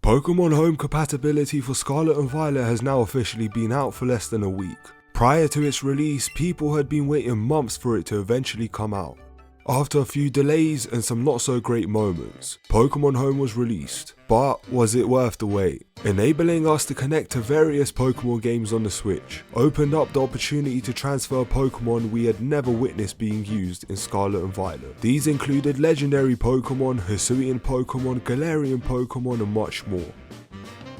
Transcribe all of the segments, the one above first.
Pokemon Home compatibility for Scarlet and Violet has now officially been out for less than a week. Prior to its release, people had been waiting months for it to eventually come out. After a few delays and some not so great moments, Pokemon Home was released, but was it worth the wait? Enabling us to connect to various Pokemon games on the Switch, opened up the opportunity to transfer Pokemon we had never witnessed being used in Scarlet and Violet. These included legendary Pokemon, Hisuian Pokemon, Galarian Pokemon and much more.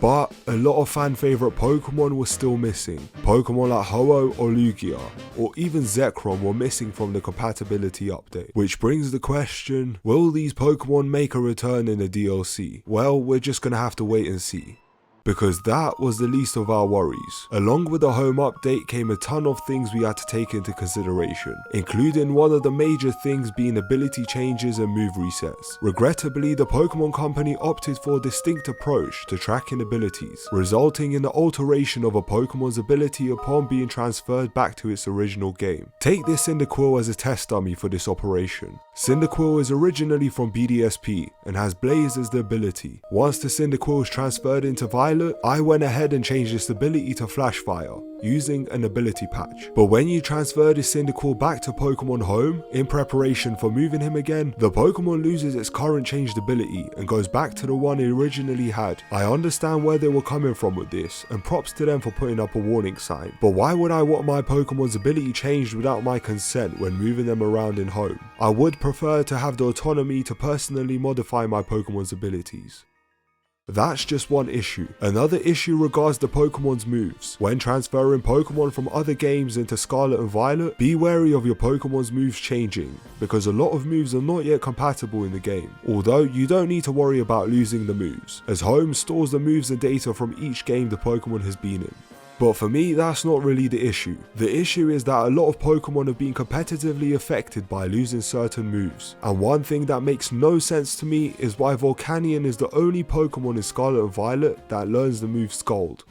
But a lot of fan favourite Pokemon were still missing. Pokemon like Ho-Oh or Lugia, or even Zekrom were missing from the compatibility update. Which brings the question, will these Pokemon make a return in the DLC? Well, we're just gonna have to wait and see. Because that was the least of our worries. Along with the home update came a ton of things we had to take into consideration, including one of the major things being ability changes and move resets. Regrettably, the Pokemon Company opted for a distinct approach to tracking abilities, resulting in the alteration of a Pokemon's ability upon being transferred back to its original game. Take this Cyndaquil as a test dummy for this operation. Cyndaquil is originally from BDSP and has Blaze as the ability. Once the Cyndaquil is transferred into Violet, I went ahead and changed its ability to Flash Fire, using an ability patch. But when you transfer this Cyndaquil back to Pokemon Home, in preparation for moving him again, the Pokemon loses its current changed ability and goes back to the one it originally had. I understand where they were coming from with this, and props to them for putting up a warning sign. But why would I want my Pokemon's ability changed without my consent when moving them around in Home? I would prefer to have the autonomy to personally modify my Pokemon's abilities. That's just one issue. Another issue regards the Pokemon's moves. When transferring Pokemon from other games into Scarlet and Violet, be wary of your Pokemon's moves changing, because a lot of moves are not yet compatible in the game. Although you don't need to worry about losing the moves, as Home stores the moves and data from each game the Pokemon has been in. But for me, that's not really the issue. The issue is that a lot of Pokemon have been competitively affected by losing certain moves. And one thing that makes no sense to me is why Volcanion is the only Pokemon in Scarlet and Violet that learns the move Scald.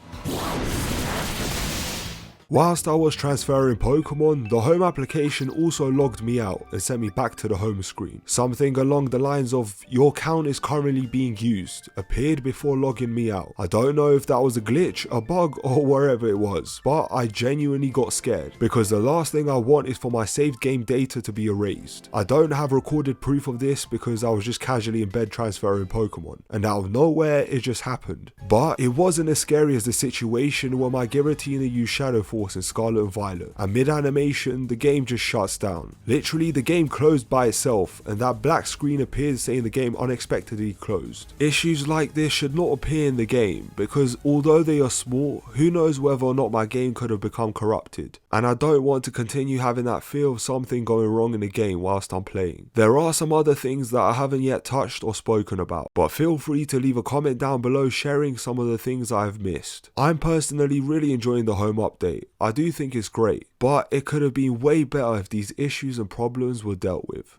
Whilst I was transferring Pokemon, the Home application also logged me out and sent me back to the home screen. Something along the lines of, your account is currently being used, appeared before logging me out. I don't know if that was a glitch, a bug, or wherever it was, but I genuinely got scared, because the last thing I want is for my saved game data to be erased. I don't have recorded proof of this because I was just casually in bed transferring Pokemon, and out of nowhere it just happened. But it wasn't as scary as the situation where my Giratina used Shadow Force in Scarlet and Violet, and mid-animation the game just shuts down. Literally the game closed by itself, and that black screen appears saying the game unexpectedly closed. Issues like this should not appear in the game, because although they are small, who knows whether or not my game could have become corrupted, and I don't want to continue having that fear of something going wrong in the game whilst I'm playing. There are some other things that I haven't yet touched or spoken about, but feel free to leave a comment down below sharing some of the things I have missed. I'm personally really enjoying the Home update. I do think it's great, but it could have been way better if these issues and problems were dealt with.